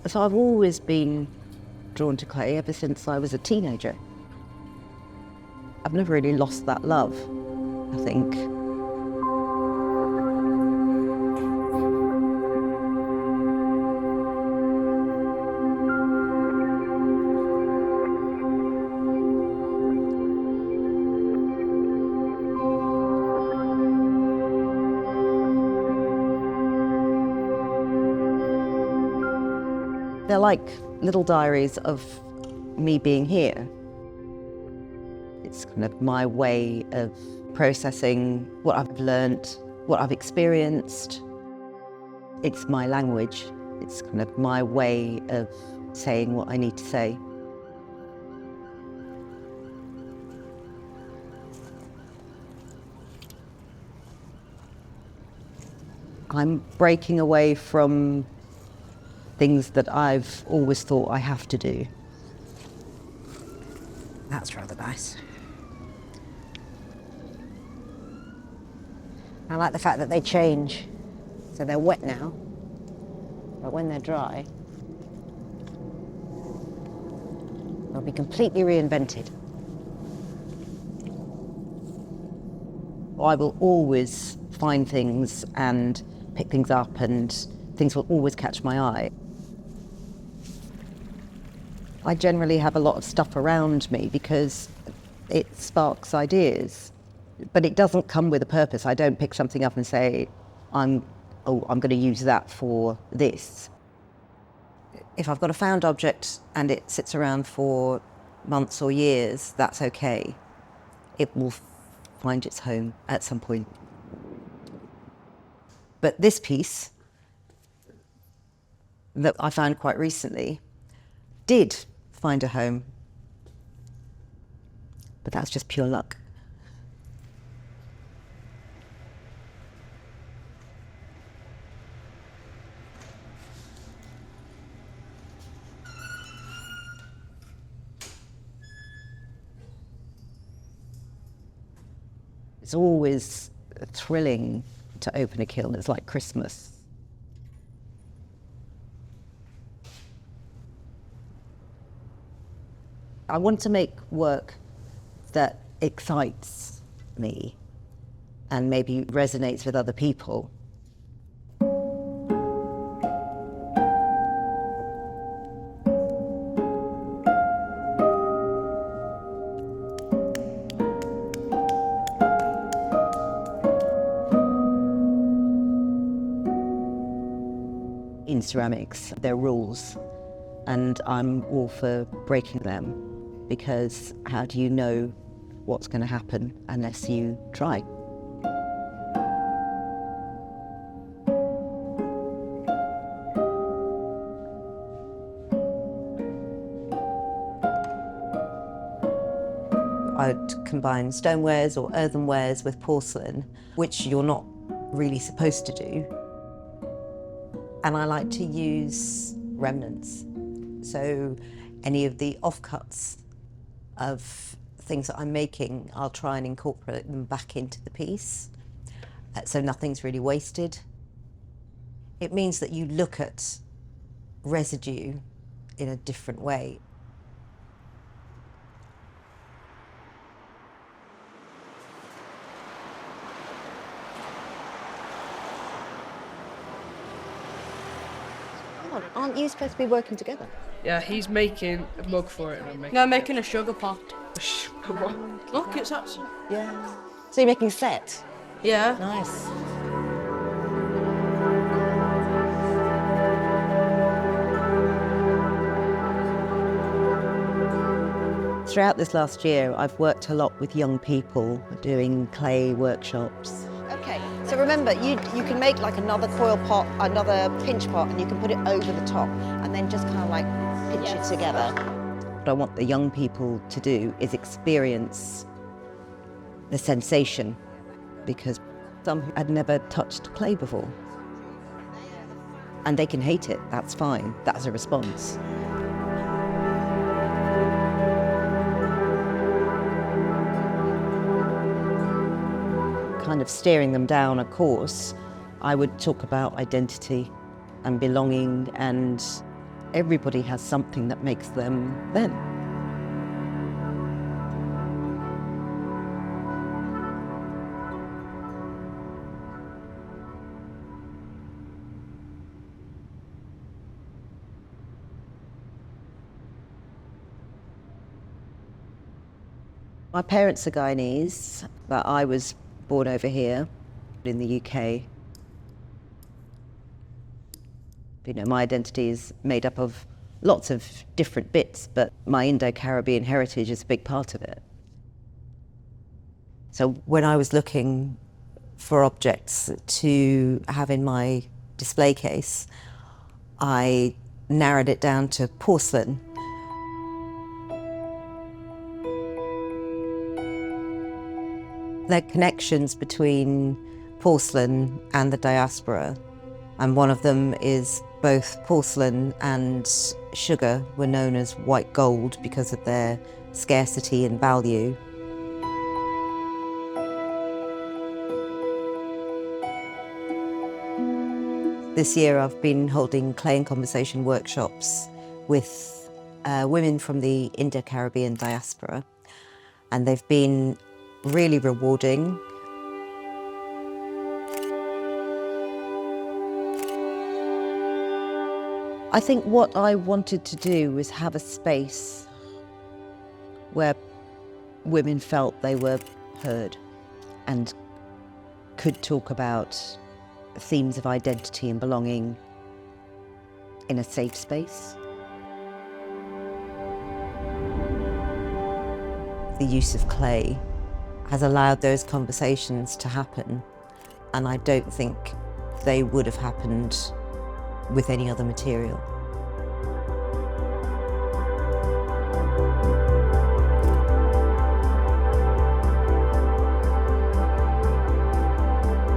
So I've always been drawn to clay ever since I was a teenager. I've never really lost that love, I think. They're like little diaries of me being here. It's kind of my way of processing what I've learnt, what I've experienced. It's my language. It's kind of my way of saying what I need to say. I'm breaking away from things that I've always thought I have to do. That's rather nice. I like the fact that they change. So they're wet now, but when they're dry, they'll be completely reinvented. I will always find things and pick things up, and things will always catch my eye. I generally have a lot of stuff around me because it sparks ideas, but it doesn't come with a purpose. I don't pick something up and say, I'm going to use that for this. If I've got a found object and it sits around for months or years, that's okay. It will find its home at some point. But this piece that I found quite recently did find a home, but that's just pure luck. It's always thrilling to open a kiln. It's like Christmas. I want to make work that excites me and maybe resonates with other people. In ceramics, there are rules, and I'm all for breaking them, because how do you know what's going to happen unless you try? I'd combine stonewares or earthenwares with porcelain, which you're not really supposed to do. And I like to use remnants. So any of the offcuts of things that I'm making, I'll try and incorporate them back into the piece, so nothing's really wasted. It means that you look at residue in a different way. Aren't you supposed to be working together? Yeah, he's making a mug for it and I'm making... No, I'm making a sugar pot. Look, it's actually... Yeah. So you're making a set? Yeah. Nice. Throughout this last year, I've worked a lot with young people doing clay workshops. Okay, so remember, you can make like another coil pot, another pinch pot, and you can put it over the top, and then just kind of like pinch it together. What I want the young people to do is experience the sensation, because some had never touched clay before. And they can hate it, that's fine, that's a response. Kind of steering them down a course, I would talk about identity and belonging and Everybody has something that makes them them. My parents are Guyanese, but I was born over here in the UK. You know, my identity is made up of lots of different bits, but my Indo-Caribbean heritage is a big part of it. So when I was looking for objects to have in my display case, I narrowed it down to porcelain. There are connections between porcelain and the diaspora, and one of them is both porcelain and sugar were known as white gold because of their scarcity and value. This year I've been holding clay and conversation workshops with women from the Indo-Caribbean diaspora, and they've been really rewarding. I think what I wanted to do was have a space where women felt they were heard and could talk about themes of identity and belonging in a safe space. The use of clay has allowed those conversations to happen, and I don't think they would have happened with any other material.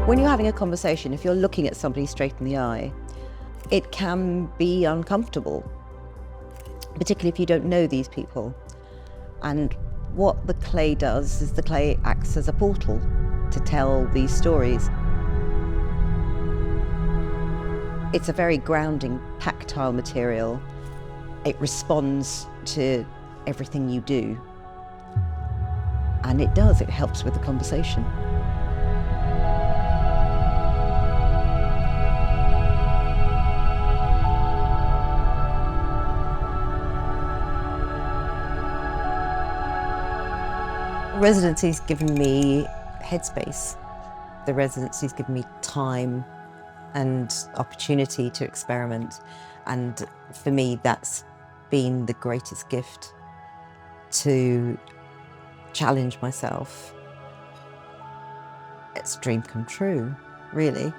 When you're having a conversation, if you're looking at somebody straight in the eye, it can be uncomfortable, particularly if you don't know these people. And what the clay does is the clay acts as a portal to tell these stories. It's a very grounding, tactile material. It responds to everything you do. And it does, it helps with the conversation. Residency's given me headspace. The residency's given me time and opportunity to experiment. And for me, that's been the greatest gift, to challenge myself. It's a dream come true, really.